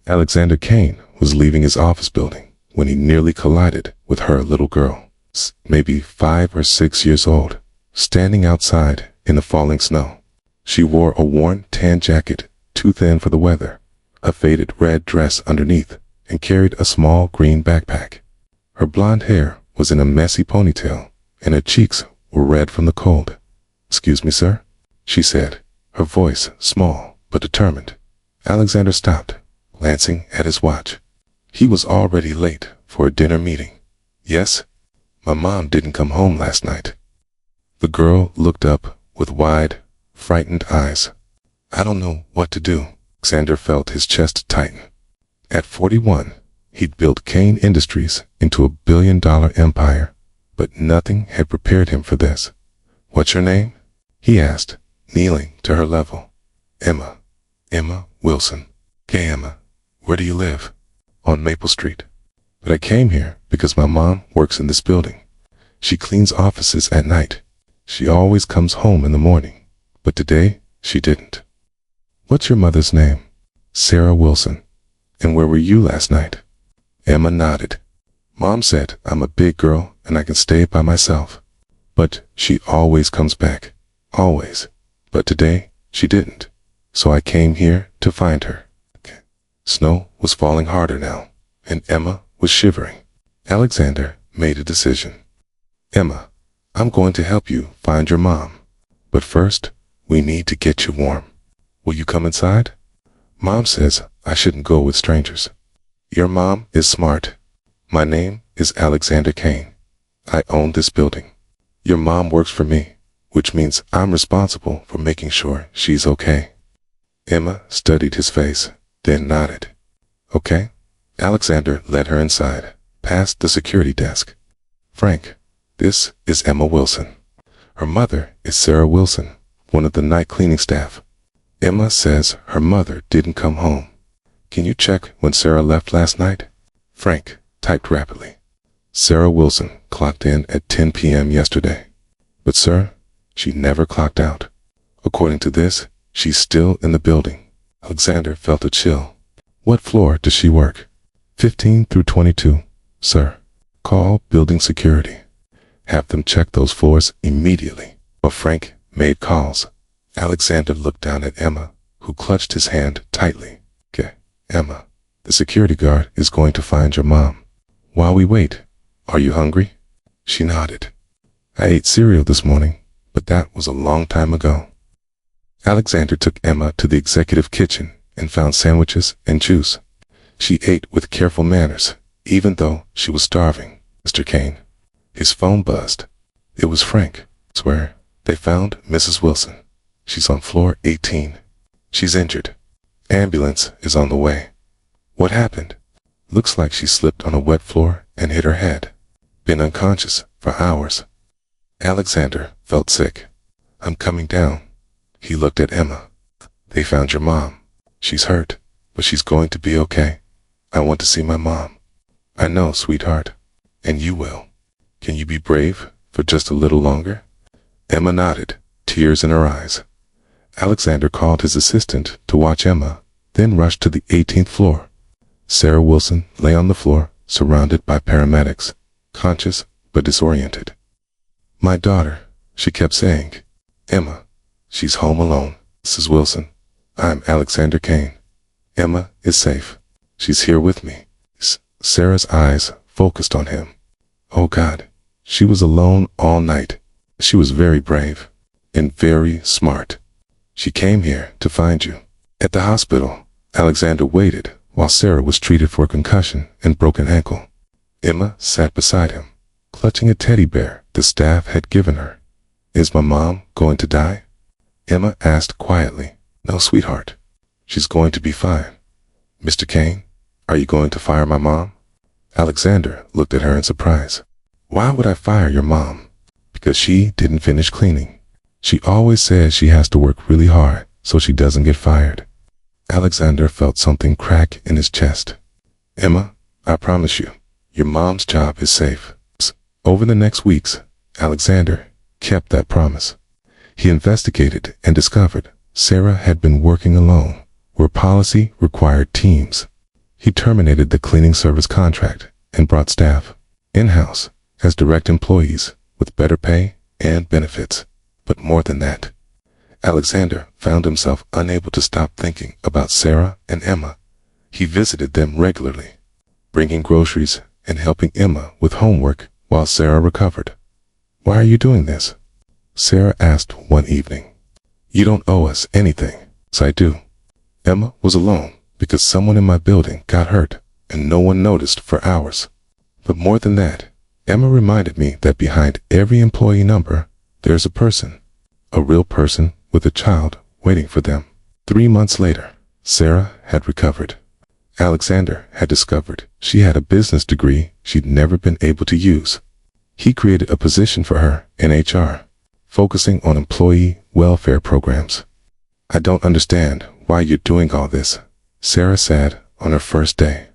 Alexander Kane was leaving his office building when he nearly collided with her little girl, maybe 5 or 6 years old, standing outside in the falling snow. She wore a worn tan jacket, too thin for the weather, a faded red dress underneath, and carried a small green backpack. Her blonde hair was in a messy ponytail, and her cheeks were red from the cold. "Excuse me, sir," she said, her voice small but determined. Alexander stopped, glancing at his watch. He was already late for a dinner meeting. "Yes, my mom didn't come home last night." The girl looked up with wide, frightened eyes. "I don't know what to do." Alexander felt his chest tighten. At 41, he'd built Kane Industries into $1 billion empire, but nothing had prepared him for this. "What's your name?" he asked, kneeling to her level. "Emma. Emma Wilson." "Okay, Emma. Where do you live?" "On Maple Street. But I came here because my mom works in this building. She cleans offices at night. She always comes home in the morning, but today she didn't." "What's your mother's name?" "Sarah Wilson." "And where were you last night?" Emma nodded. "Mom said I'm a big girl and I can stay by myself. But she always comes back. Always. But today she didn't. So I came here to find her." Snow was falling harder now, and Emma was shivering. Alexander made a decision. "Emma, I'm going to help you find your mom. But first, we need to get you warm. Will you come inside? Mom says I shouldn't go with strangers." "Your mom is smart. My name is Alexander Kane. I own this building. Your mom works for me, which means I'm responsible for making sure she's okay." Emma studied his face, then nodded. "Okay." Alexander led her inside, past the security desk. "Frank, this is Emma Wilson. Her mother is Sarah Wilson, one of the night cleaning staff. Emma says her mother didn't come home. Can you check when Sarah left last night?" Frank typed rapidly. "Sarah Wilson clocked in at 10 p.m. yesterday. But sir, she never clocked out. According to this, she's still in the building." Alexander felt a chill. "What floor does she work?" 15 through 22, sir. Call building security. Have them check those floors immediately." But Frank made calls. Alexander looked down at Emma, who clutched his hand tightly. "Okay, Emma, the security guard is going to find your mom. While we wait, are you hungry?" She nodded. "I ate cereal this morning, but that was a long time ago." Alexander took Emma to the executive kitchen and found sandwiches and juice. She ate with careful manners, even though she was starving. "Mr. Kane." His phone buzzed. It was Frank. "Swear, they found Mrs. Wilson. She's on floor 18. She's injured. Ambulance is on the way." "What happened?" "Looks like she slipped on a wet floor and hit her head. Been unconscious for hours." Alexander felt sick. "I'm coming down." He looked at Emma. "They found your mom. She's hurt, but she's going to be okay. I want to see my mom." "I know, sweetheart. And you will. Can you be brave for just a little longer?" Emma nodded, tears in her eyes. Alexander called his assistant to watch Emma, then rushed to the 18th floor. Sarah Wilson lay on the floor, surrounded by paramedics, conscious but disoriented. "My daughter," she kept saying. "Emma, she's home alone. Mrs. Wilson, I'm Alexander Kane. Emma is safe. She's here with me." Sarah's eyes focused on him. Oh God, she was alone all night. She was very brave and very smart. "She came here to find you." At the hospital, Alexander waited while Sarah was treated for a concussion and broken ankle. Emma sat beside him, clutching a teddy bear the staff had given her. "Is my mom going to die?" Emma asked quietly. "No, sweetheart. She's going to be fine." "Mr. Kane, are you going to fire my mom?" Alexander looked at her in surprise. "Why would I fire your mom?" "Because she didn't finish cleaning. She always says she has to work really hard so she doesn't get fired." Alexander felt something crack in his chest. "Emma, I promise you, your mom's job is safe." Over the next weeks, Alexander kept that promise. He investigated and discovered Sarah had been working alone, where policy required teams. He terminated the cleaning service contract and brought staff in-house as direct employees with better pay and benefits. But more than that, Alexander found himself unable to stop thinking about Sarah and Emma. He visited them regularly, bringing groceries and helping Emma with homework while Sarah recovered. "Why are you doing this?" Sarah asked one evening. "You don't owe us anything." "So I do." Emma was alone because someone in my building got hurt and no one noticed for hours. But more than that, Emma reminded me that behind every employee number, there's a person, a real person with a child waiting for them. 3 months later, Sarah had recovered. Alexander had discovered she had a business degree she'd never been able to use. He created a position for her in HR, focusing on employee welfare programs. "I don't understand why you're doing all this," Sarah said on her first day.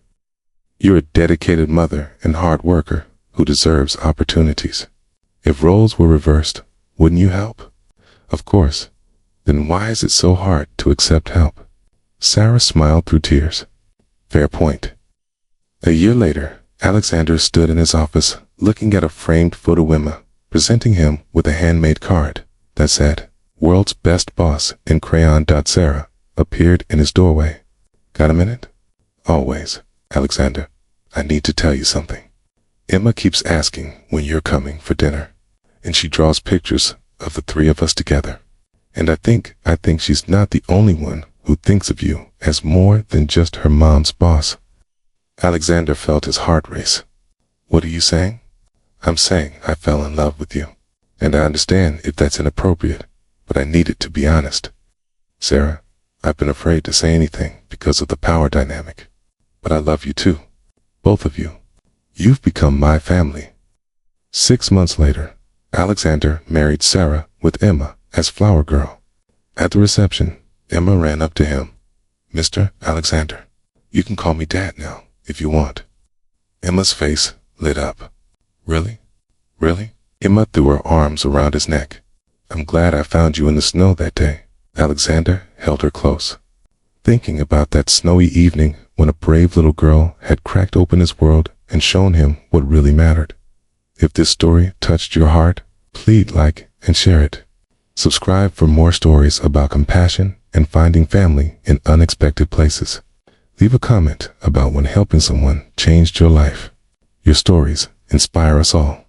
"You're a dedicated mother and hard worker who deserves opportunities. If roles were reversed, wouldn't you help?" "Of course. Then why is it so hard to accept help?" Sarah smiled through tears. "Fair point." A year later, Alexander stood in his office looking at a framed photo of Emma, presenting him with a handmade card that said, "World's Best Boss" in crayon. Sarah appeared in his doorway. "Got a minute?" "Always, Alexander. I need to tell you something. Emma keeps asking when you're coming for dinner, and she draws pictures of the three of us together. And I think she's not the only one who thinks of you as more than just her mom's boss." Alexander felt his heart race. "What are you saying?" "I'm saying I fell in love with you. And I understand if that's inappropriate, but I needed to be honest. Sarah, I've been afraid to say anything because of the power dynamic. But I love you too. Both of you. You've become my family." 6 months later, Alexander married Sarah with Emma as flower girl. At the reception, Emma ran up to him. "Mr. Alexander, you can call me Dad now, if you want." Emma's face lit up. "Really? Really?" Emma threw her arms around his neck. "I'm glad I found you in the snow that day." Alexander held her close, thinking about that snowy evening when a brave little girl had cracked open his world and shown him what really mattered. If this story touched your heart, please like and share it. Subscribe for more stories about compassion and finding family in unexpected places. Leave a comment about when helping someone changed your life. Your stories inspire us all.